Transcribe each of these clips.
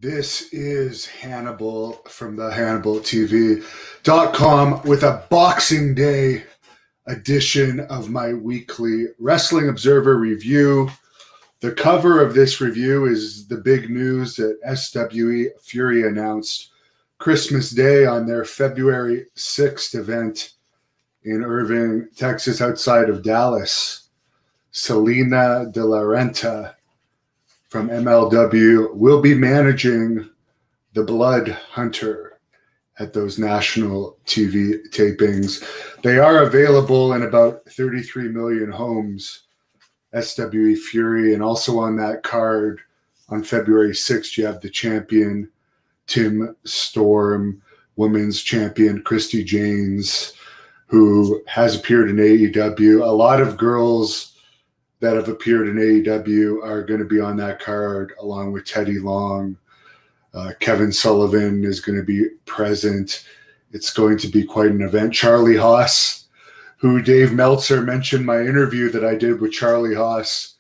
This is Hannibal from the HannibalTV.com with a Boxing Day edition of my weekly Wrestling Observer review. The cover of this review is the big news that SWE Fury announced Christmas Day on their February 6th event in Irving, Texas, outside of Dallas. Selena De La Renta from MLW will be managing the Blood Hunter at those national TV tapings. They are available in about 33 million homes, SWE Fury, and also on that card on February 6th, you have the champion, Tim Storm, women's champion, Christy Janes, who has appeared in AEW. A lot of girls that have appeared in AEW are going to be on that card, along with Teddy Long. Kevin Sullivan is going to be present. It's going to be quite an event. Charlie Haas, who Dave Meltzer mentioned my interview that I did with Charlie Haas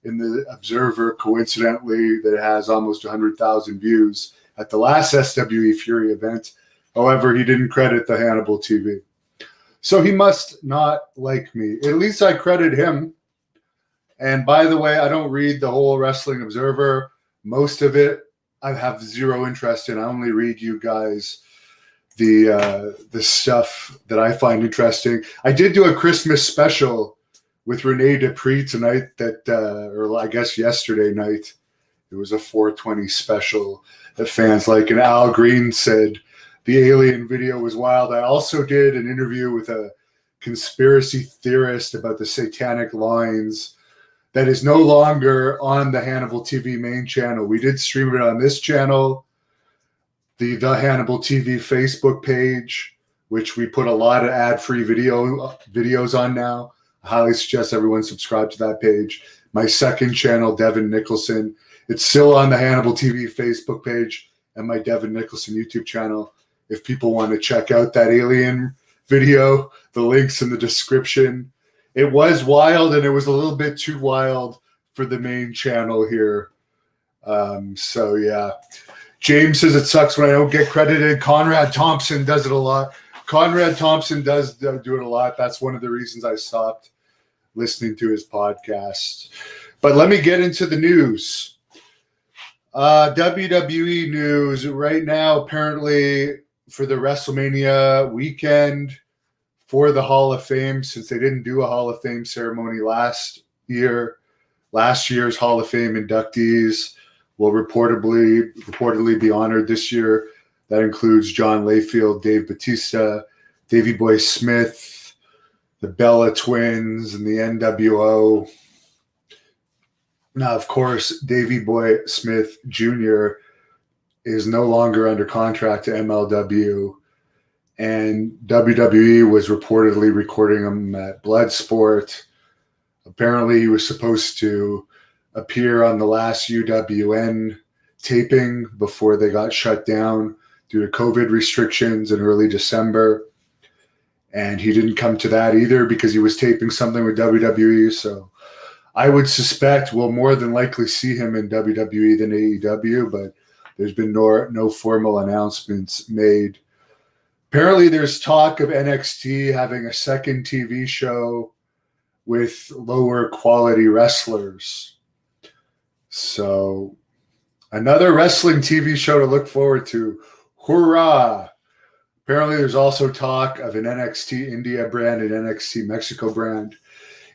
in the Observer, coincidentally, that has almost 100,000 views at the last SWE Fury event. However, he didn't credit the Hannibal TV. So he must not like me. At least I credit him. And by the way, I don't read the whole Wrestling Observer. Most of it I have zero interest in. I only read you guys the stuff that I find interesting. I did do a Christmas special with Renee Dupree tonight or I guess yesterday night. It was a 420 special that fans like. And Al Green said the alien video was wild. I also did an interview with a conspiracy theorist about the satanic lines that is no longer on the Hannibal TV main channel. We did stream it on this channel, the Hannibal TV Facebook page, which we put a lot of ad-free videos on now. I highly suggest everyone subscribe to that page. My second channel, Devon Nicholson, it's still on the Hannibal TV Facebook page and my Devon Nicholson YouTube channel. If people want to check out that alien video, the link's in the description. It was wild, and it was a little bit too wild for the main channel here. So, yeah. James says it sucks when I don't get credited. Conrad Thompson does it a lot. Conrad Thompson does do it a lot. That's one of the reasons I stopped listening to his podcast. But let me get into the news. WWE news right now, apparently, for the WrestleMania weekend, for the Hall of Fame, since they didn't do a Hall of Fame ceremony last year. Last year's Hall of Fame inductees will reportedly be honored this year. That includes John Layfield, Dave Bautista, Davey Boy Smith, the Bella Twins, and the NWO. Now, of course, Davey Boy Smith Jr. is no longer under contract to MLW. And WWE was reportedly recording him at Bloodsport. Apparently, he was supposed to appear on the last UWN taping before they got shut down due to COVID restrictions in early December. And he didn't come to that either because he was taping something with WWE. So I would suspect we'll more than likely see him in WWE than AEW, but there's been no formal announcements made. Apparently, there's talk of NXT having a second TV show with lower quality wrestlers. So, another wrestling TV show to look forward to. Hurrah! Apparently, there's also talk of an NXT India brand and NXT Mexico brand.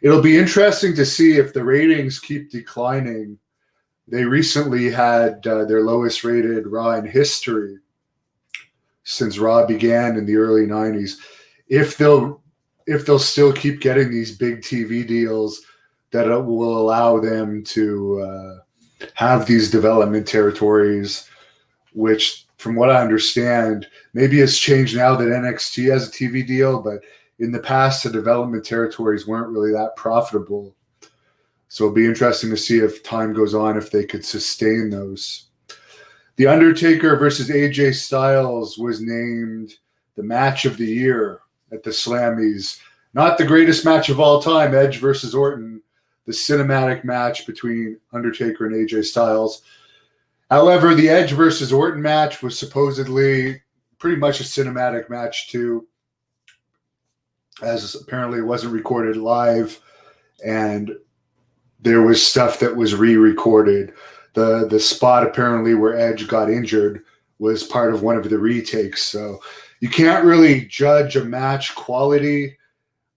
It'll be interesting to see if the ratings keep declining. They recently had their lowest rated Raw in history since Raw began in the early 90s, if they'll still keep getting these big TV deals that will allow them to have these development territories, which from what I understand, maybe it's changed now that NXT has a TV deal, but in the past, the development territories weren't really that profitable. So it'll be interesting to see if time goes on, if they could sustain those. The Undertaker versus AJ Styles was named the match of the year at the Slammies. Not the greatest match of all time, Edge versus Orton, the cinematic match between Undertaker and AJ Styles. However, the Edge versus Orton match was supposedly pretty much a cinematic match too, as apparently it wasn't recorded live, and there was stuff that was re-recorded. The spot apparently where Edge got injured was part of one of the retakes. So you can't really judge a match quality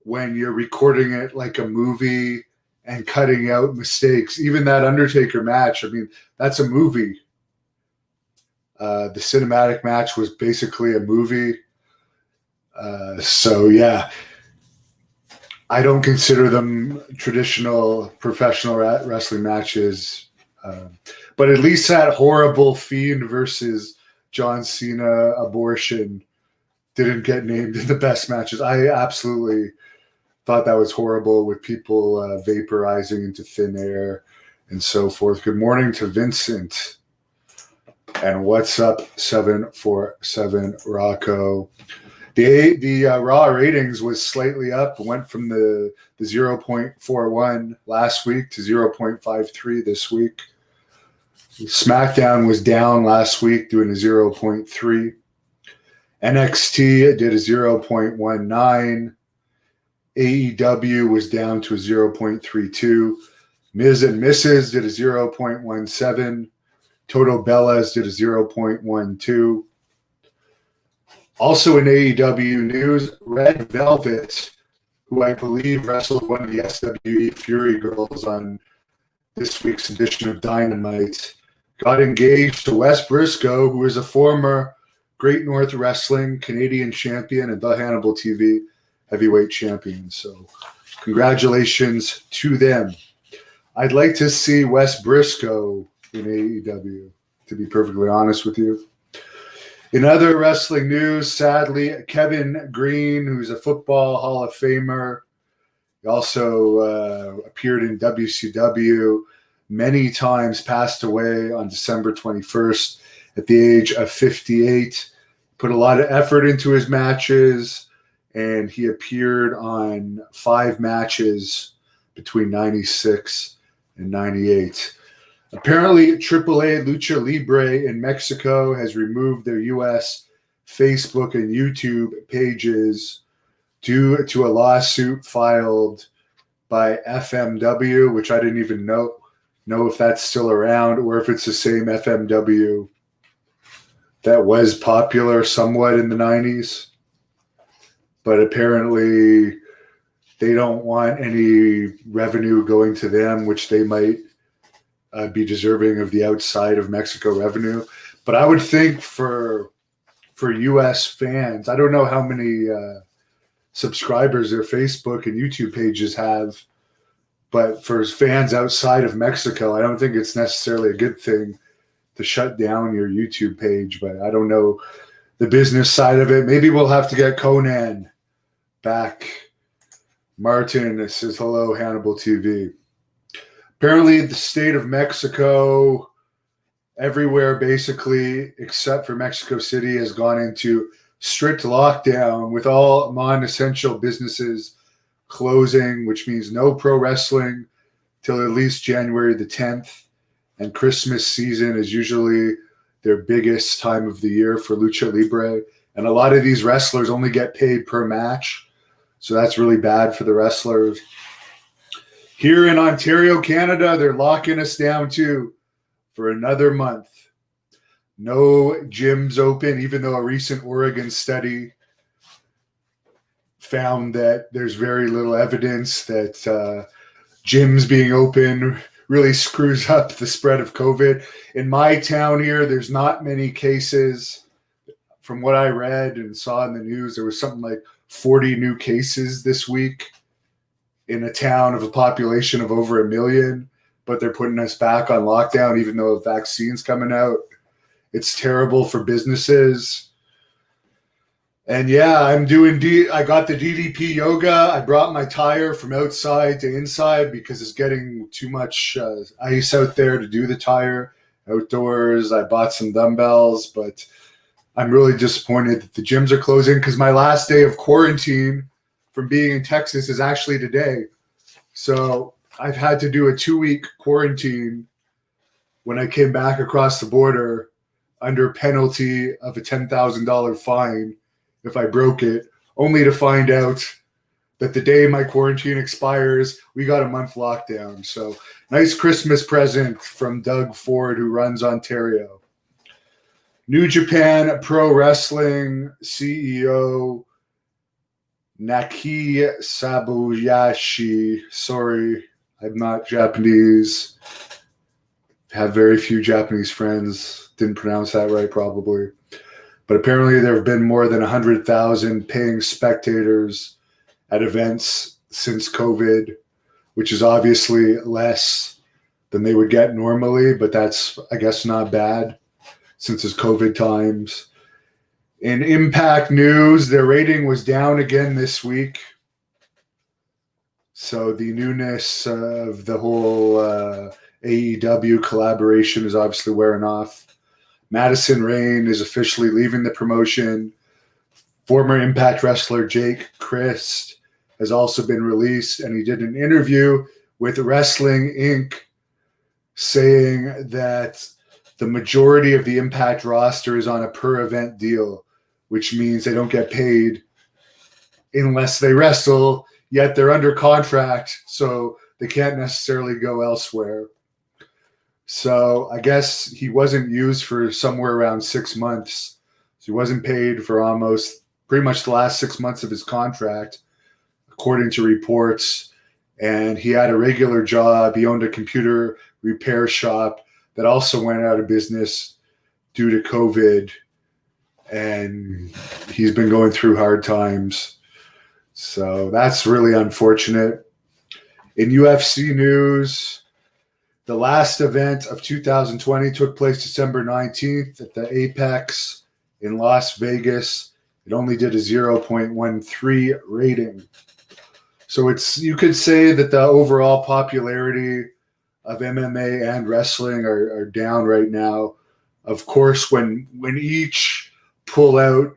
when you're recording it like a movie and cutting out mistakes. Even that Undertaker match, I mean, that's a movie. The cinematic match was basically a movie. So yeah, I don't consider them traditional professional wrestling matches. But at least that horrible Fiend versus John Cena abortion didn't get named in the best matches. I absolutely thought that was horrible, with people vaporizing into thin air and so forth. Good morning to Vincent. And what's up, 747 Rocco? The Raw ratings was slightly up. Went from the 0.41 last week to 0.53 this week. SmackDown was down last week, doing a 0.3. NXT did a 0.19. AEW was down to a 0.32. Miz and Mrs. did a 0.17. Total Bellas did a 0.12. Also in AEW news, Red Velvet, who I believe wrestled one of the SWE Fury girls on this week's edition of Dynamite, got engaged to Wes Briscoe, who is a former Great North Wrestling Canadian champion and the Hannibal TV heavyweight champion. So congratulations to them. I'd like to see Wes Briscoe in AEW, to be perfectly honest with you. In other wrestling news, sadly, Kevin Green, who's a football Hall of Famer, he also appeared in WCW many times, passed away on December 21st at the age of 58. Put a lot of effort into his matches, and he appeared on 5 matches between 96 and 98. Apparently, AAA Lucha Libre in Mexico has removed their U.S. Facebook and YouTube pages due to a lawsuit filed by FMW, which I didn't even know if that's still around or if it's the same FMW that was popular somewhat in the 90s. But apparently they don't want any revenue going to them, which they might be deserving of the outside of Mexico revenue. But I would think for U.S. fans, I don't know how many subscribers their Facebook and YouTube pages have, but for fans outside of Mexico, I don't think it's necessarily a good thing to shut down your YouTube page. But I don't know the business side of it. Maybe we'll have to get Conan back. Martin says, hello, Hannibal TV. Apparently, the state of Mexico, everywhere basically, except for Mexico City, has gone into strict lockdown with all non-essential businesses closing, which means no pro wrestling till at least January the 10th. And Christmas season is usually their biggest time of the year for Lucha Libre. And a lot of these wrestlers only get paid per match. So that's really bad for the wrestlers. Here in Ontario, Canada, they're locking us down too for another month. No gyms open, even though a recent Oregon study found that there's very little evidence that gyms being open really screws up the spread of COVID. In my town here, there's not many cases. From what I read and saw in the news, there was something like 40 new cases this week in a town of a population of over 1 million, but they're putting us back on lockdown even though a vaccine's coming out. It's terrible for businesses. And yeah, I got the DDP yoga. I brought my tire from outside to inside because it's getting too much ice out there to do the tire outdoors. I bought some dumbbells, but I'm really disappointed that the gyms are closing because my last day of quarantine from being in Texas is actually today. So I've had to do a 2-week quarantine when I came back across the border under penalty of a $10,000 fine if I broke it, only to find out that the day my quarantine expires, we got a month lockdown. So nice Christmas present from Doug Ford, who runs Ontario. New Japan Pro Wrestling CEO Naki Sabuyashi. Sorry, I'm not Japanese. Have very few Japanese friends. Didn't pronounce that right, probably. But apparently there have been more than 100,000 paying spectators at events since COVID, which is obviously less than they would get normally, but that's, I guess, not bad since it's COVID times. In Impact news, their rating was down again this week. So the newness of the whole AEW collaboration is obviously wearing off. Madison Rayne is officially leaving the promotion. Former Impact wrestler Jake Christ has also been released, and he did an interview with Wrestling Inc. saying that the majority of the Impact roster is on a per-event deal, which means they don't get paid unless they wrestle, yet they're under contract, so they can't necessarily go elsewhere. So I guess he wasn't used for somewhere around 6 months. So he wasn't paid for almost pretty much the last 6 months of his contract, according to reports. And he had a regular job. He owned a computer repair shop that also went out of business due to COVID. And he's been going through hard times. So that's really unfortunate. In UFC news, the last event of 2020 took place December 19th at the Apex in Las Vegas. It only did a 0.13 rating. So you could say that the overall popularity of MMA and wrestling are down right now. Of course, when each pull out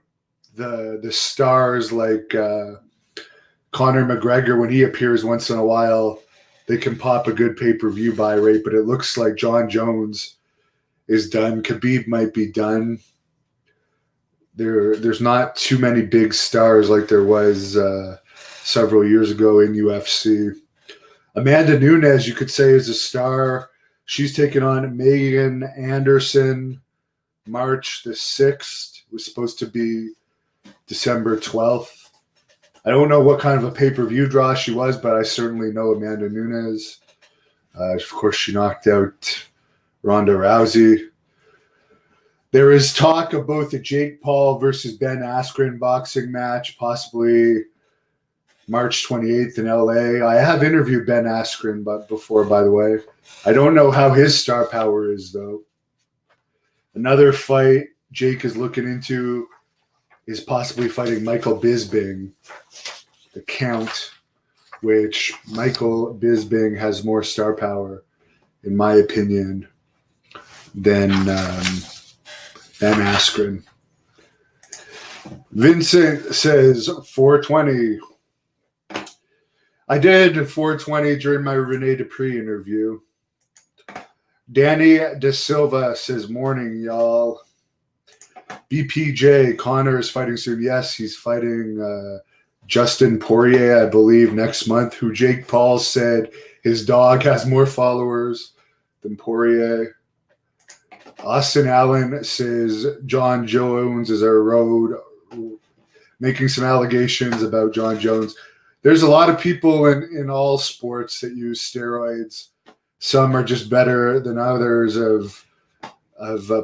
the stars like Conor McGregor, when he appears once in a while, they can pop a good pay-per-view buy rate, but it looks like John Jones is done. Khabib might be done. There's not too many big stars like there was several years ago in UFC. Amanda Nunes, you could say, is a star. She's taking on Megan Anderson March the 6th. It was supposed to be December 12th. I don't know what kind of a pay-per-view draw she was, but I certainly know Amanda Nunes. Of course, she knocked out Ronda Rousey. There is talk of both a Jake Paul versus Ben Askren boxing match, possibly March 28th in LA. I have interviewed Ben Askren before, by the way. I don't know how his star power is, though. Another fight Jake is looking into is possibly fighting Michael Bisping, the Count, which Michael Bisping has more star power, in my opinion, than Askren. Vincent says 420. I did 420 during my Rene Dupree interview. Danny De Silva says, morning, y'all. BPJ, Connor is fighting soon. Yes, he's fighting Justin Poirier, I believe, next month, who Jake Paul said his dog has more followers than Poirier. Austin Allen says John Jones is our road, making some allegations about John Jones. There's a lot of people in all sports that use steroids. Some are just better than others of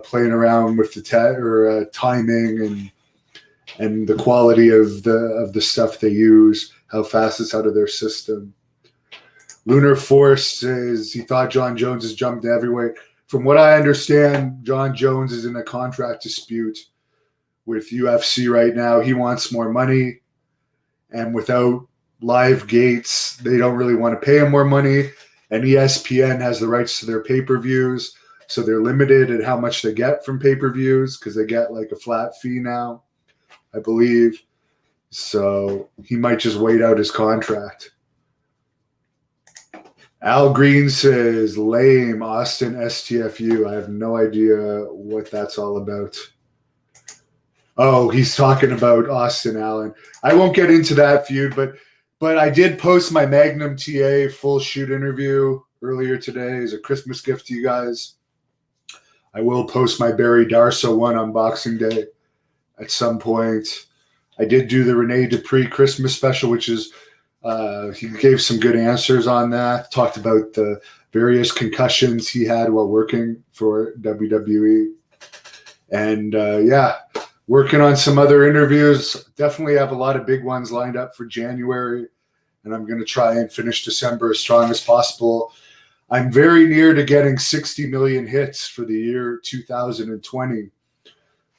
playing around with the timing and the quality of the stuff they use, how fast it's out of their system. Lunar Force says he thought John Jones has jumped heavyweight. From what I understand, John Jones is in a contract dispute with UFC right now. He wants more money, and without live gates, they don't really want to pay him more money. And ESPN has the rights to their pay-per-views, so they're limited at how much they get from pay-per-views because they get like a flat fee now, I believe. So he might just wait out his contract. Al Green says, lame, Austin STFU. I have no idea what that's all about. Oh, he's talking about Austin Allen. I won't get into that feud, but I did post my Magnum TA full shoot interview earlier today as a Christmas gift to you guys. I will post my Barry Darso one on Boxing Day at some point. I did do the Rene Dupree Christmas special, which is he gave some good answers on that. Talked about the various concussions he had while working for WWE. And working on some other interviews. Definitely have a lot of big ones lined up for January. And I'm going to try and finish December as strong as possible. I'm very near to getting 60 million hits for the year 2020,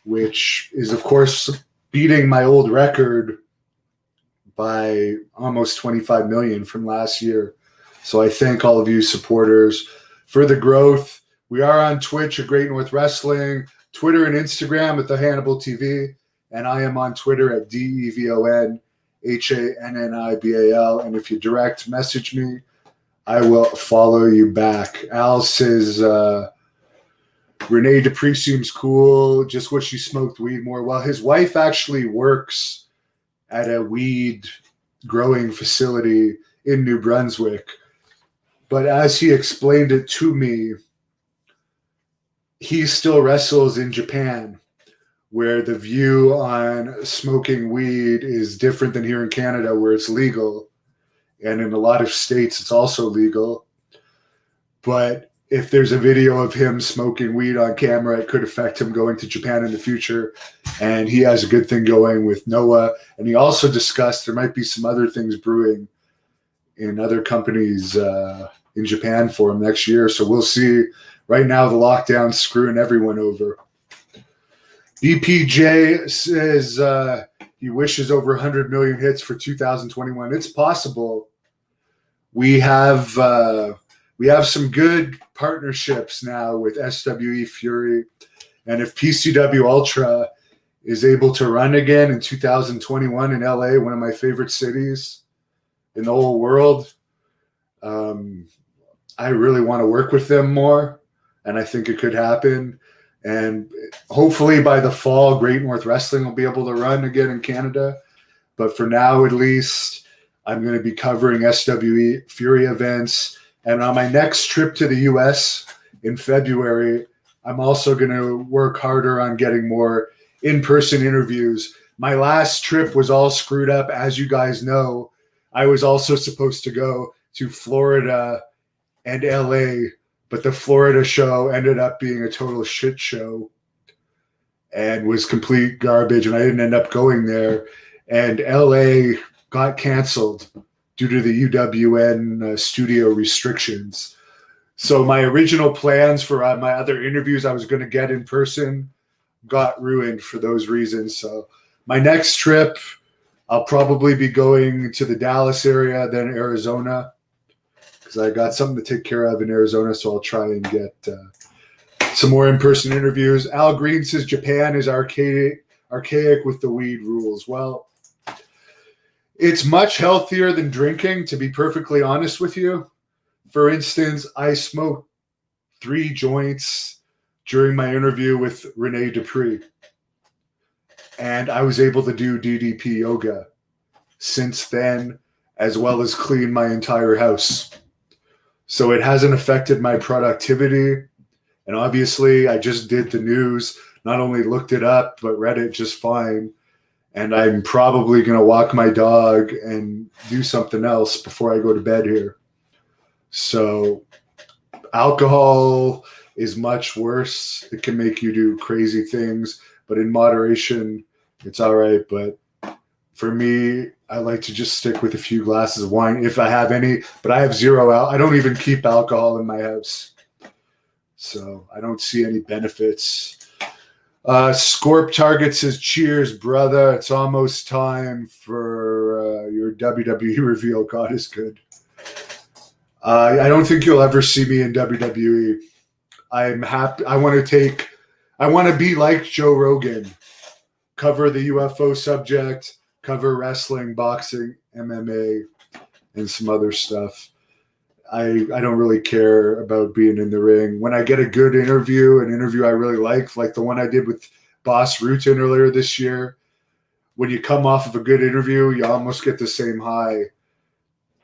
which is, of course, beating my old record by almost 25 million from last year. So I thank all of you supporters for the growth. We are on Twitch at Great North Wrestling, Twitter and Instagram at the Hannibal TV, and I am on Twitter at DEVONHANNIBAL. And if you direct message me, I will follow you back. Al says, Rene Dupree seems cool. Just wish she smoked weed more. Well, his wife actually works at a weed growing facility in New Brunswick. But as he explained it to me, he still wrestles in Japan, where the view on smoking weed is different than here in Canada, where it's legal. And in a lot of states, it's also legal. But if there's a video of him smoking weed on camera, it could affect him going to Japan in the future. And he has a good thing going with Noah. And he also discussed there might be some other things brewing in other companies in Japan for him next year. So we'll see. Right now, the lockdown's screwing everyone over. BPJ says he wishes over 100 million hits for 2021. It's possible. We have some good partnerships now with SWE Fury, and if PCW Ultra is able to run again in 2021 in LA, one of my favorite cities in the whole world, I really want to work with them more, and I think it could happen. And hopefully by the fall, Great North Wrestling will be able to run again in Canada. But for now, at least, I'm going to be covering SWE Fury events. And on my next trip to the U.S. in February, I'm also going to work harder on getting more in-person interviews. My last trip was all screwed up, as you guys know. I was also supposed to go to Florida and L.A., but the Florida show ended up being a total shit show and was complete garbage, and I didn't end up going there. And LA got canceled due to the UWN studio restrictions. So my original plans for my other interviews I was going to get in person got ruined for those reasons. So my next trip, I'll probably be going to the Dallas area, then Arizona, because I got something to take care of in Arizona, so I'll try and get some more in-person interviews. Al Green says Japan is archaic with the weed rules. Well, it's much healthier than drinking, to be perfectly honest with you. For instance, I smoked 3 joints during my interview with Rene Dupree, and I was able to do DDP yoga since then, as well as clean my entire house. So it hasn't affected my productivity. And obviously, I just did the news, not only looked it up, but read it just fine. And I'm probably going to walk my dog and do something else before I go to bed here. So alcohol is much worse. It can make you do crazy things, but in moderation, it's all right. But for me, I like to just stick with a few glasses of wine if I have any, but I have zero. I don't even keep alcohol in my house. So I don't see any benefits. Scorp Target says, cheers, brother. It's almost time for your WWE reveal. God is good. I don't think you'll ever see me in WWE. I'm happy. I want to be like Joe Rogan, cover the UFO subject, cover wrestling, boxing, MMA, and some other stuff. I don't really care about being in the ring. When I get a good interview, an interview I really like the one I did with Boss Rutan earlier this year, when you come off of a good interview, you almost get the same high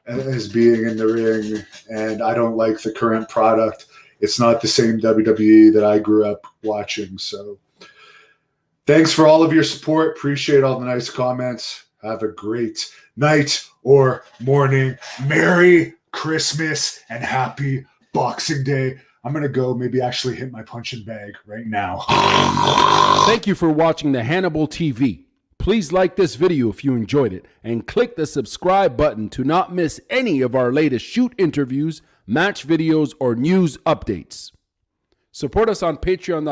as being in the ring. And I don't like the current product. It's not the same WWE that I grew up watching. So thanks for all of your support. Appreciate all the nice comments. Have a great night or morning. Merry Christmas and happy Boxing Day. I'm going to go maybe actually hit my punching bag right now. Thank you for watching the Hannibal TV. Please like this video if you enjoyed it and click the subscribe button to not miss any of our latest shoot interviews, match videos, or news updates. Support us on Patreon.com